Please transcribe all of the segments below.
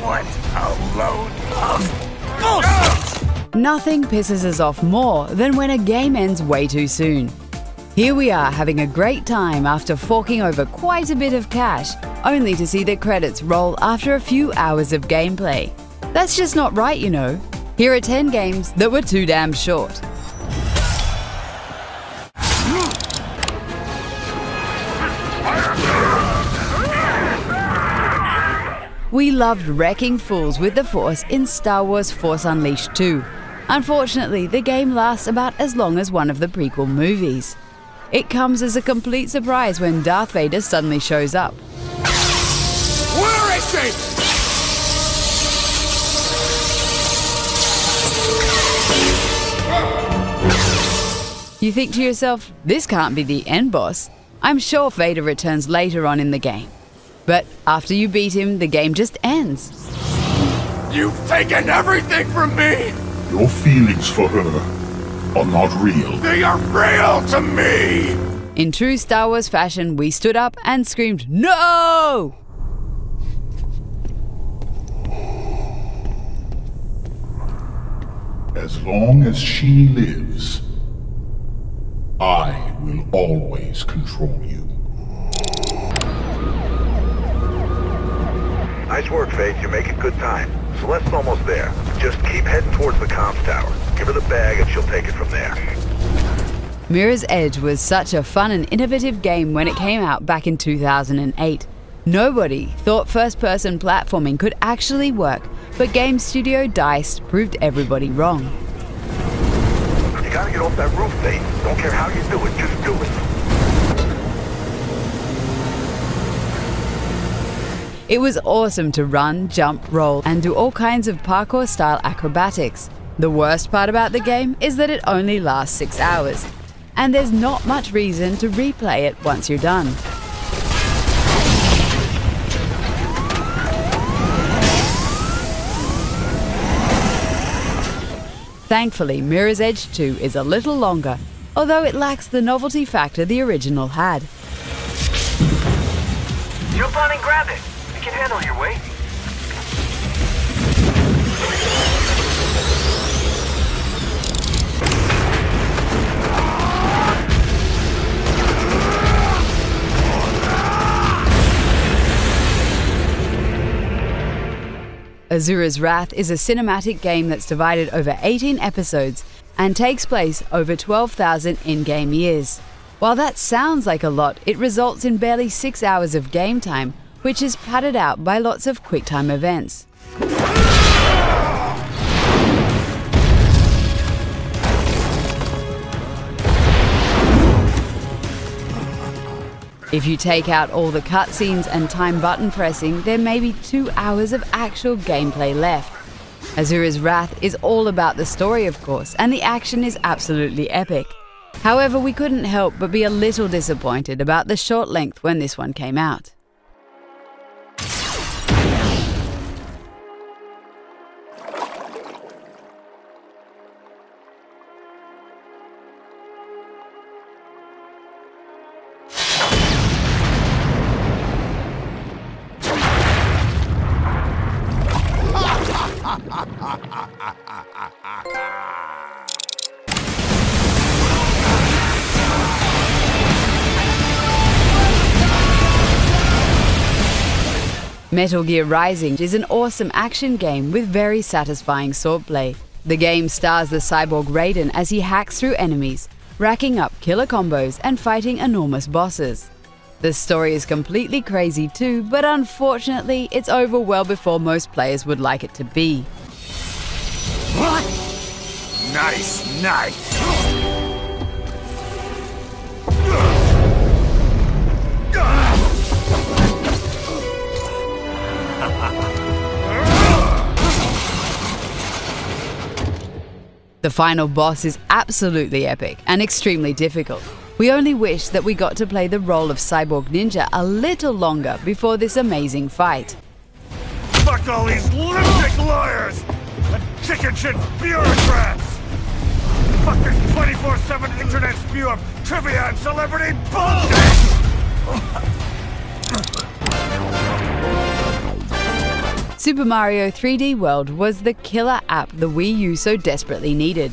What a load of bullshit! Nothing pisses us off more than when a game ends way too soon. Here we are having a great time after forking over quite a bit of cash, only to see the credits roll after a few hours of gameplay. That's just not right, you know. Here are 10 games that were too damn short. We loved wrecking fools with the Force in Star Wars Force Unleashed 2. Unfortunately, the game lasts about as long as one of the prequel movies. It comes as a complete surprise when Darth Vader suddenly shows up. Where is he? You think to yourself, this can't be the end boss. I'm sure Vader returns later on in the game. But after you beat him, the game just ends. You've taken everything from me! Your feelings for her are not real. They are real to me! In true Star Wars fashion, we stood up and screamed, "No!" As long as she lives, I will always control you. Nice work, Faith. You're making good time. Celeste's almost there. Just keep heading towards the comms tower. Give her the bag and she'll take it from there. Mirror's Edge was such a fun and innovative game when it came out back in 2008. Nobody thought first-person platforming could actually work, but game studio DICE proved everybody wrong. You gotta get off that roof, Faith. Don't care how you do it, just do it. It was awesome to run, jump, roll, and do all kinds of parkour-style acrobatics. The worst part about the game is that it only lasts 6 hours, and there's not much reason to replay it once you're done. Thankfully, Mirror's Edge 2 is a little longer, although it lacks the novelty factor the original had. Jump on and grab it. We can handle your weight. Asura's Wrath is a cinematic game that's divided over 18 episodes and takes place over 12,000 in-game years. While that sounds like a lot, it results in barely 6 hours of game time, which is padded out by lots of quick-time events. If you take out all the cutscenes and time button pressing, there may be 2 hours of actual gameplay left. Asura's Wrath is all about the story, of course, and the action is absolutely epic. However, we couldn't help but be a little disappointed about the short length when this one came out. Metal Gear Rising is an awesome action game with very satisfying swordplay. The game stars the cyborg Raiden as he hacks through enemies, racking up killer combos and fighting enormous bosses. The story is completely crazy too, but unfortunately it's over well before most players would like it to be. What? Nice, nice. The final boss is absolutely epic and extremely difficult. We only wish that we got to play the role of Cyborg Ninja a little longer before this amazing fight. Fuck all these lunatic lawyers and chicken shit bureaucrats! Fuck this 24/7 internet spew of trivia and celebrity bullshit! Super Mario 3D World was the killer app the Wii U so desperately needed.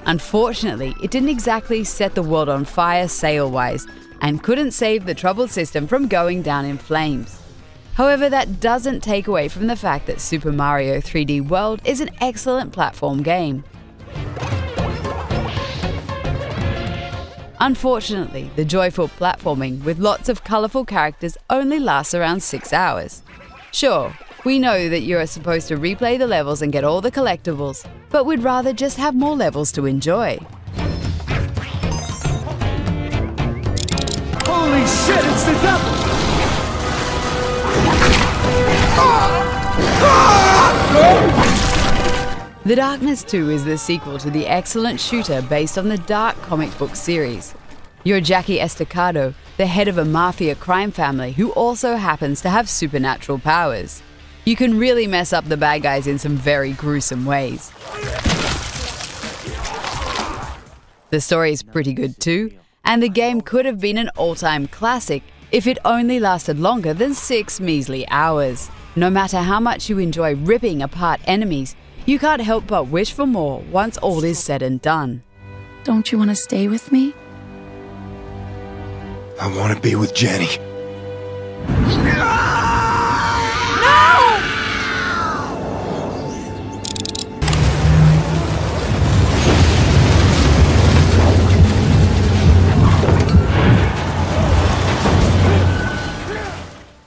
Unfortunately, it didn't exactly set the world on fire sale-wise, and couldn't save the troubled system from going down in flames. However, that doesn't take away from the fact that Super Mario 3D World is an excellent platform game. Unfortunately, the joyful platforming with lots of colourful characters only lasts around 6 hours. Sure, we know that you are supposed to replay the levels and get all the collectibles, but we'd rather just have more levels to enjoy. Holy shit, it's the devil! The Darkness 2 is the sequel to the excellent shooter based on the Dark comic book series. You're Jackie Estacado, the head of a mafia crime family who also happens to have supernatural powers. You can really mess up the bad guys in some very gruesome ways. The story is pretty good too, and the game could have been an all-time classic if it only lasted longer than 6 measly hours. No matter how much you enjoy ripping apart enemies, you can't help but wish for more once all is said and done. Don't you want to stay with me? I want to be with Jenny.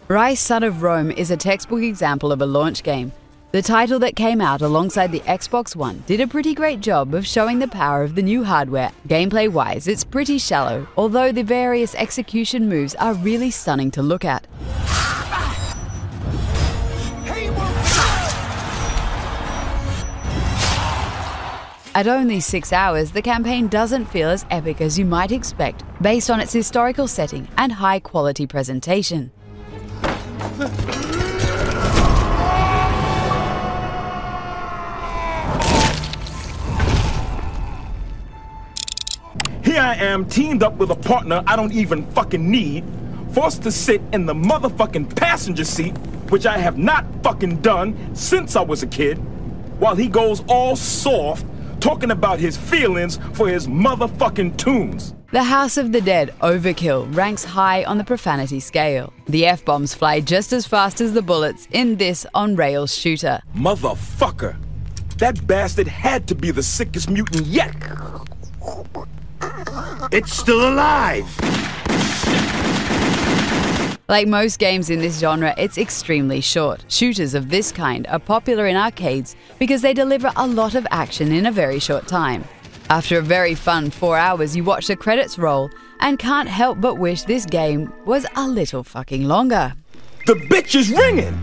Ryse, Son of Rome is a textbook example of a launch game. The title that came out alongside the Xbox One did a pretty great job of showing the power of the new hardware. Gameplay-wise, it's pretty shallow, although the various execution moves are really stunning to look at. At only 6 hours, the campaign doesn't feel as epic as you might expect, based on its historical setting and high-quality presentation. Here I am, teamed up with a partner I don't even fucking need, forced to sit in the motherfucking passenger seat, which I have not fucking done since I was a kid, while he goes all soft, talking about his feelings for his motherfucking tunes. The House of the Dead, Overkill, ranks high on the profanity scale. The F-bombs fly just as fast as the bullets in this on-rails shooter. Motherfucker! That bastard had to be the sickest mutant yet! It's still alive! Like most games in this genre, it's extremely short. Shooters of this kind are popular in arcades because they deliver a lot of action in a very short time. After a very fun 4 hours, you watch the credits roll and can't help but wish this game was a little fucking longer. The bitch is ringing!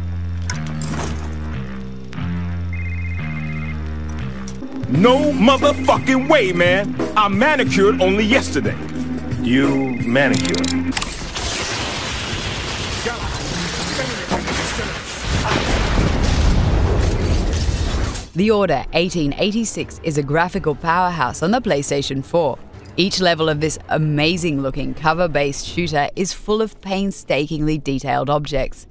No motherfucking way, man! I manicured only yesterday. You manicured? The Order 1886 is a graphical powerhouse on the PlayStation 4. Each level of this amazing-looking cover-based shooter is full of painstakingly detailed objects.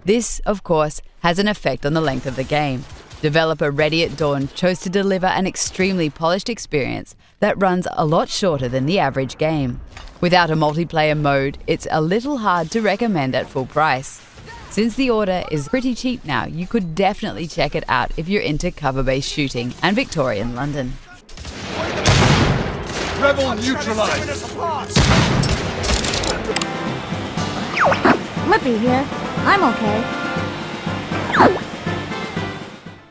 This, of course, has an effect on the length of the game. Developer Ready at Dawn chose to deliver an extremely polished experience that runs a lot shorter than the average game. Without a multiplayer mode, it's a little hard to recommend at full price. Since The Order is pretty cheap now, you could definitely check it out if you're into cover-based shooting and Victorian London. Rebel neutralized! Lippy here. I'm okay.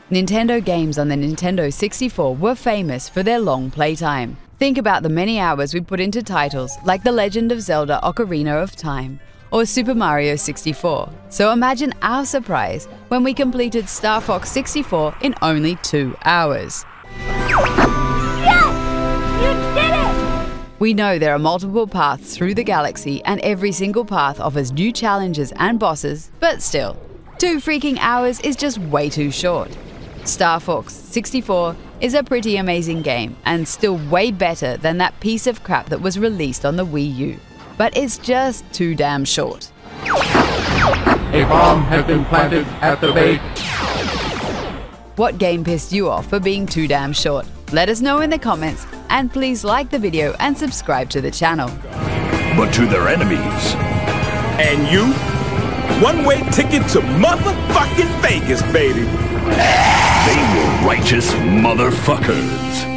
Nintendo games on the Nintendo 64 were famous for their long playtime. Think about the many hours we put into titles like The Legend of Zelda Ocarina of Time or Super Mario 64. So imagine our surprise when we completed Star Fox 64 in only 2 hours. Yes! You did it! We know there are multiple paths through the galaxy and every single path offers new challenges and bosses, but still, 2 freaking hours is just way too short. Star Fox 64 is a pretty amazing game and still way better than that piece of crap that was released on the Wii U. but it's just too damn short. A bomb has been planted at the base. What game pissed you off for being too damn short? Let us know in the comments, and please like the video and subscribe to the channel. But to their enemies. And you? One-way ticket to motherfucking Vegas, baby. They were righteous motherfuckers.